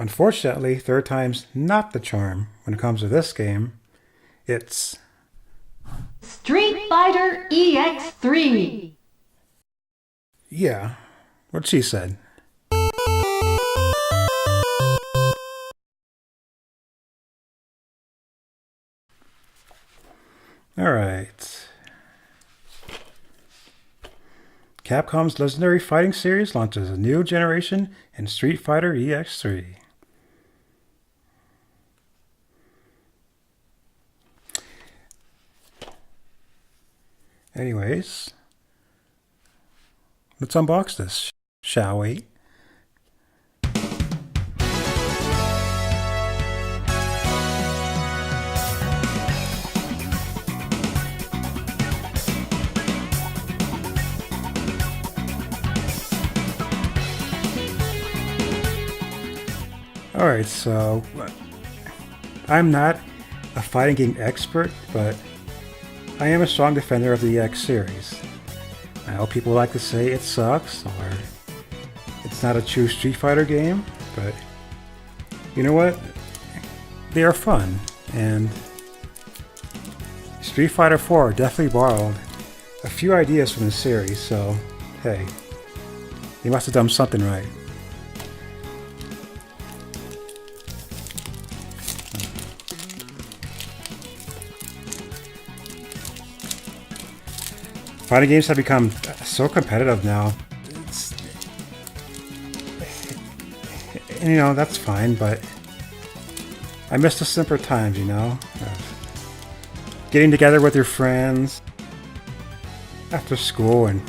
Unfortunately, third time's not the charm when it comes to this game. It's Street Fighter EX3. yeah, what she said. Alright. Capcom's legendary fighting series launches a new generation in Street Fighter EX3. Anyways, let's unbox this, shall we? Alright, so I'm not a fighting game expert, but I am a strong defender of the EX series. I know people like to say it sucks or it's not a true Street Fighter game, but you know what? They are fun, and Street Fighter 4 definitely borrowed a few ideas from the series, so hey, they must have done something right. Fighting games have become so competitive now. And, you know, that's fine, but I miss the simpler times, you know? Getting together with your friends after school and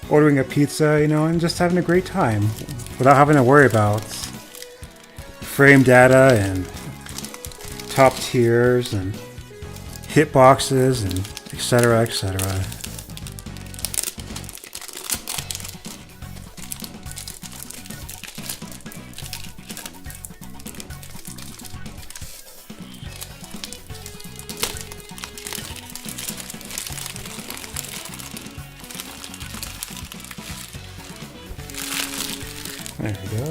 ordering a pizza, you know, and just having a great time without having to worry about frame data and top tiers and hitboxes and etc. etc. There we go.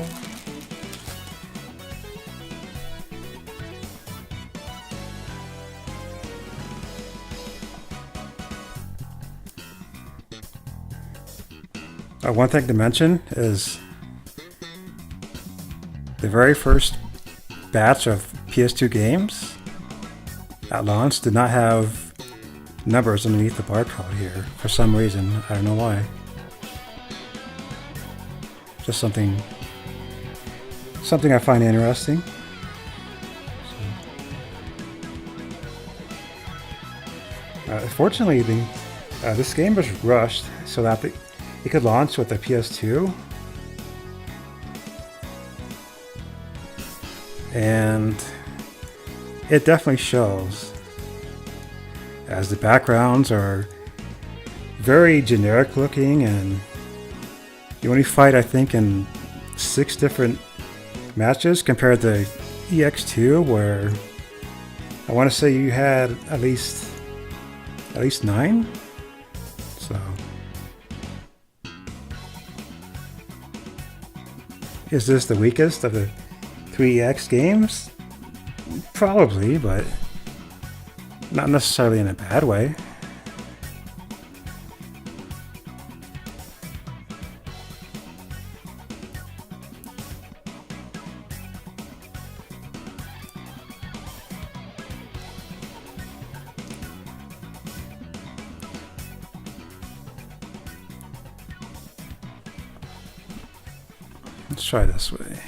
One thing to mention is the very first batch of PS2 games at launch did not have numbers underneath the barcode here for some reason. I don't know why. Just something I find interesting. Fortunately, this game was rushed so that it could launch with the PS2, and it definitely shows, as the backgrounds are very generic looking, and you only fight, I think, in 6 different matches compared to EX2, where I want to say you had at least 9. So, is this the weakest of the 3 EX games? Probably, but not necessarily in a bad way. Let's try this way.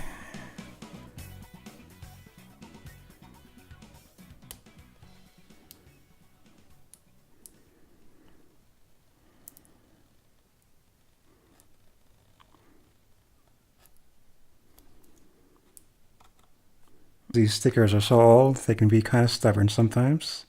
These stickers are so old, they can be kind of stubborn sometimes.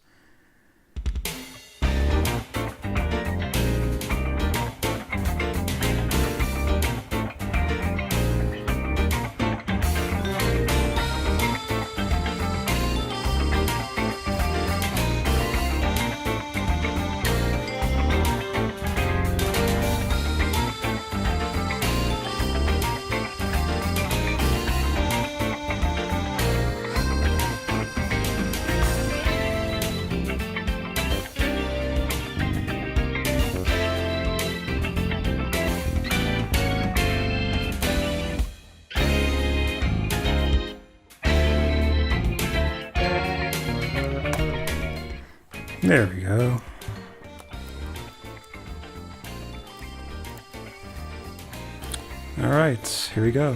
There we go. Alright, here we go.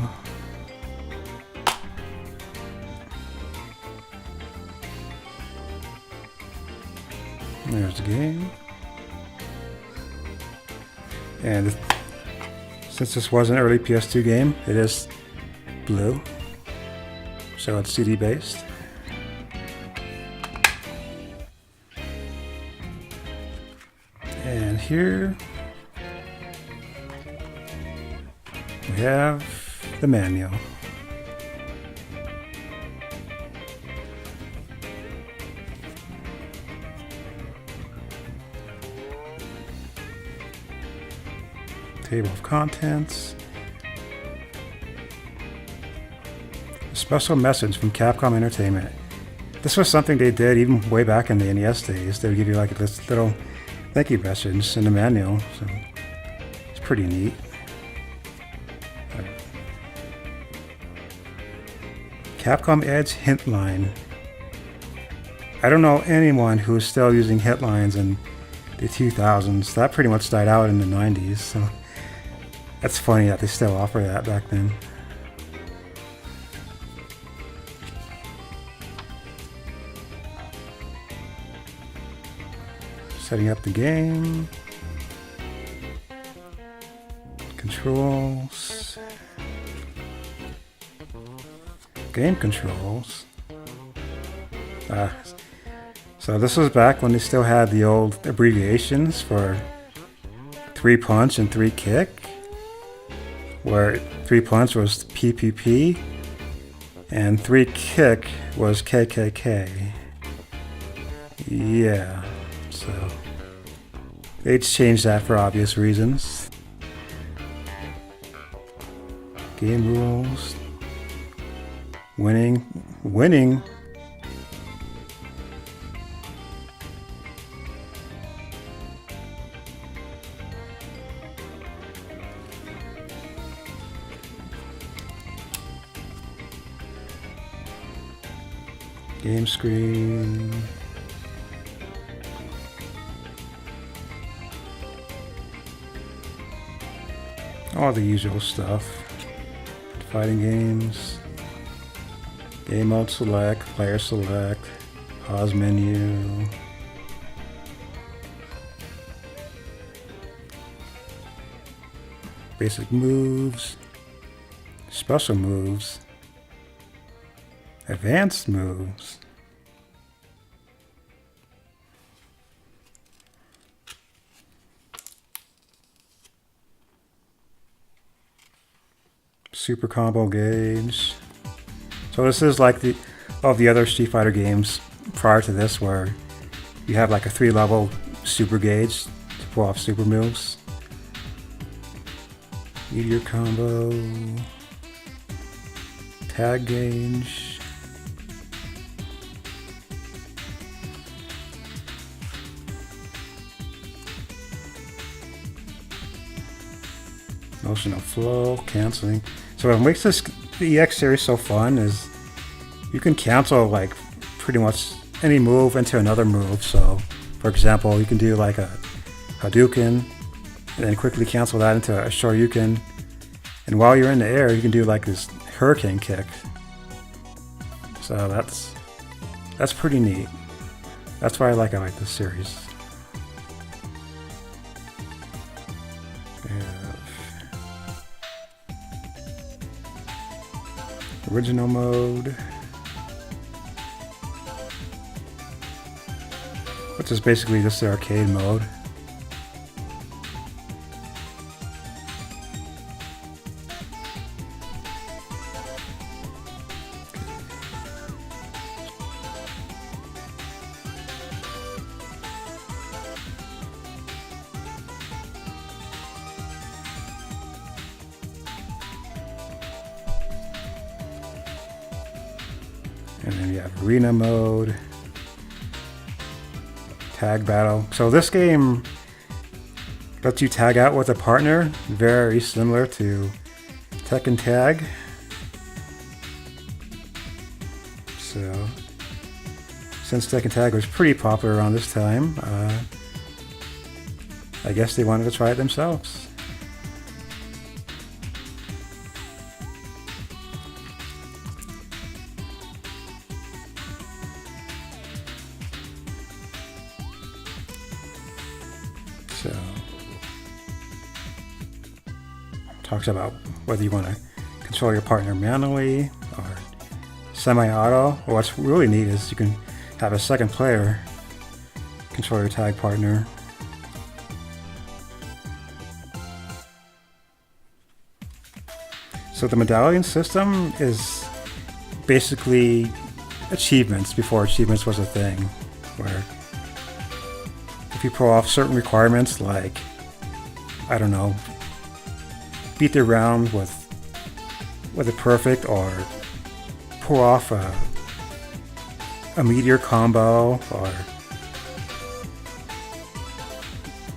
There's the game. And since this was an early PS2 game, it is blue. So it's CD based. And here we have the manual. Table of contents. A special message from Capcom Entertainment. This was something they did even way back in the NES days. They would give you like this little thank you message in the manual. So it's pretty neat. Capcom Edge hint line. I don't know anyone who is still using hint lines in the 2000s. That pretty much died out in the 90s. So that's funny that they still offer that back then. Setting up the game. Controls. Game controls. So this was back when they still had the old abbreviations for 3 punch and 3 kick, where 3 punch was PPP and 3 kick was KKK. Yeah, so they changed that for obvious reasons. Game rules. Winning. Game screen. All the usual stuff. Fighting games. Game mode select, player select, pause menu. Basic moves. Special moves. Advanced moves. Super combo gauge. So this is like all the other Street Fighter games prior to this, where you have like a 3-level super gauge to pull off super moves. Meteor combo. Tag gauge. Motion of flow, canceling. So what makes the EX series so fun is you can cancel like pretty much any move into another move. So for example, you can do like a Hadouken and then quickly cancel that into a Shoryuken. And while you're in the air, you can do like this hurricane kick. So that's pretty neat. That's why I like this series. Original mode, which is basically just the arcade mode. And then you have arena mode, tag battle. So this game lets you tag out with a partner, very similar to Tekken Tag. So since Tekken Tag was pretty popular around this time, I guess they wanted to try it themselves. So, talks about whether you want to control your partner manually or semi-auto. Well, what's really neat is you can have a second player control your tag partner. So the medallion system is basically achievements before achievements was a thing, where if you pull off certain requirements like, I don't know, beat the round with a perfect, or pull off a meteor combo, or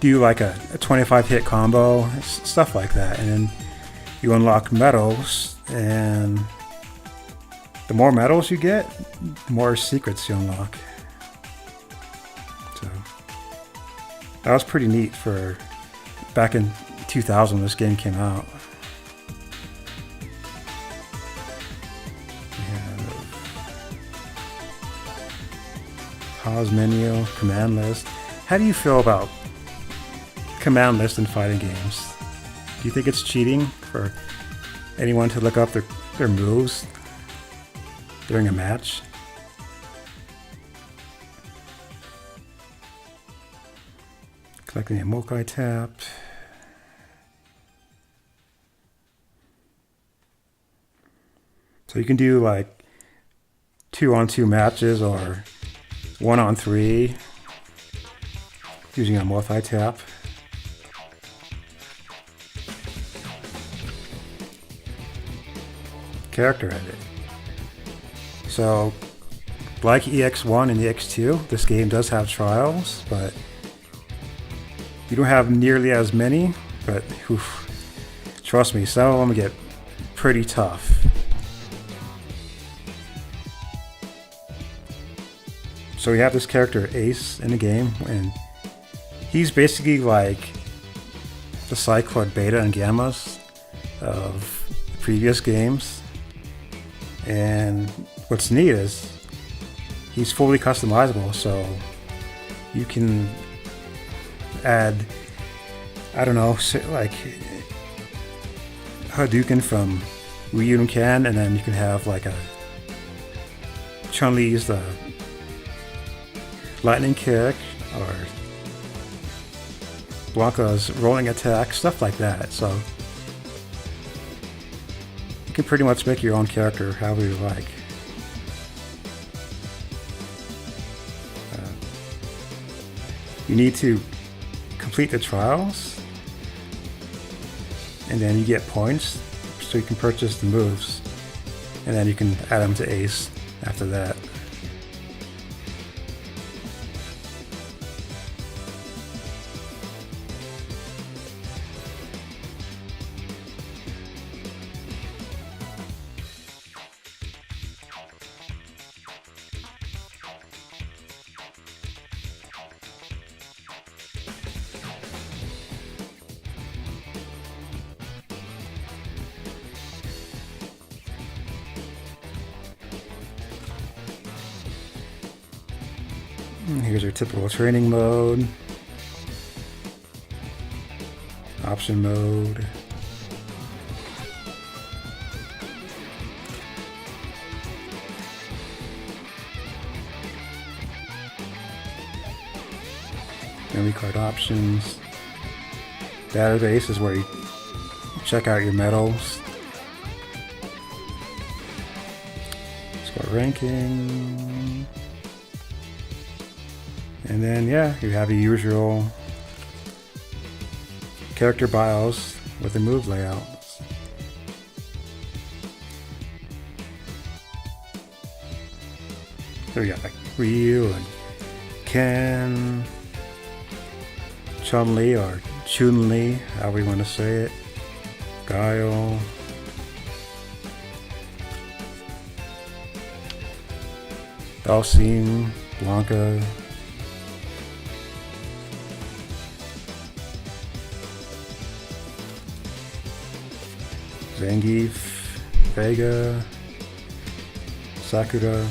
do like a 25 hit combo, stuff like that, and then you unlock medals, and the more medals you get, the more secrets you unlock. So that was pretty neat for back in 2000 when this game came out. We have pause menu, command list. How do you feel about command list in fighting games? Do you think it's cheating for anyone to look up their moves during a match? Collecting a multi-tap. So you can do like 2-on-2 matches or 1-on-3 using a multi-tap. Character edit. So, like EX1 and EX2, this game does have trials, but you don't have nearly as many. But trust me, some of them get pretty tough. So we have this character Ace in the game, and he's basically like the Cyclone Beta and Gammas of the previous games. And what's neat is he's fully customizable, so you can add, I don't know, like Hadouken from Ryu Ken, and then you can have like a Chun-Li's the lightning kick, or Blanca's rolling attack, stuff like that. So you can pretty much make your own character however you like. You need to complete the trials, and then you get points so you can purchase the moves, and then you can add them to Ace after that. Here's your typical training mode, option mode, memory card options. Database is where you check out your medals. Score ranking. And then, yeah, you have your usual character bios with the move layouts. So we got like Ryu and Ken, Chun-Li or Chun-Li, however you want to say it, Guile, they all seem Blanca. Zangief, Vega, Sakura,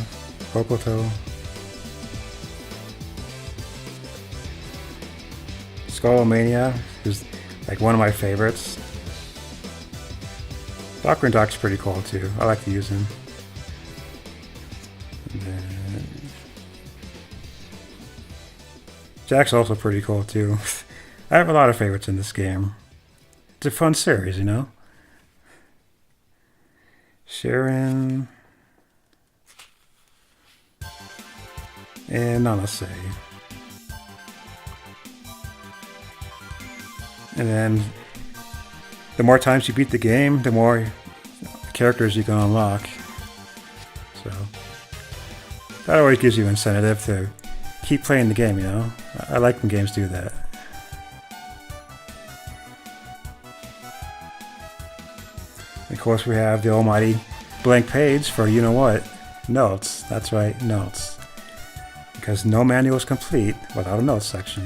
Hokuto, Skullomania is like one of my favorites. Dr. Doc's pretty cool too. I like to use him. And then Jack's also pretty cool too. I have a lot of favorites in this game. It's a fun series, you know? Sharon and Nanase. And then the more times you beat the game, the more characters you can unlock. So that always gives you incentive to keep playing the game, you know? I like when games do that. Of course, we have the almighty blank page for you-know-what, notes. That's right, notes. Because no manual is complete without a notes section.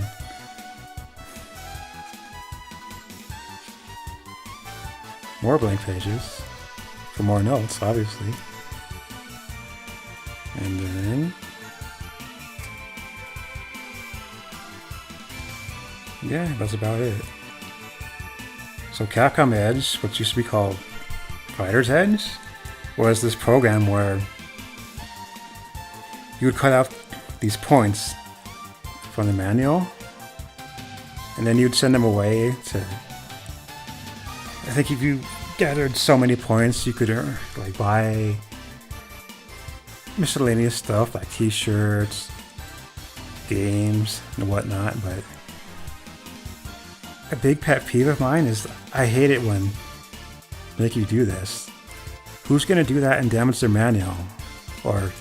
More blank pages for more notes, obviously. And then... yeah, that's about it. So Capcom Edge, what used to be called Fighter's Edge, was this program where you would cut out these points from the manual, and then you'd send them away to... I think if you gathered so many points, you could like buy miscellaneous stuff like t-shirts, games, and whatnot, but a big pet peeve of mine is I hate it when make you do this. Who's gonna do that and damage their manual? Or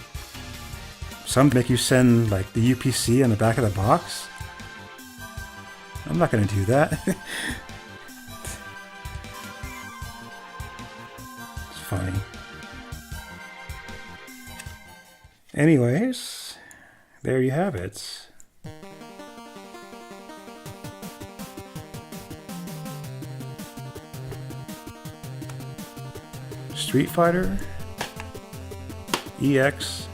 some make you send like the UPC on the back of the box? I'm not gonna do that. It's funny. Anyways, there you have it. Street Fighter EX3.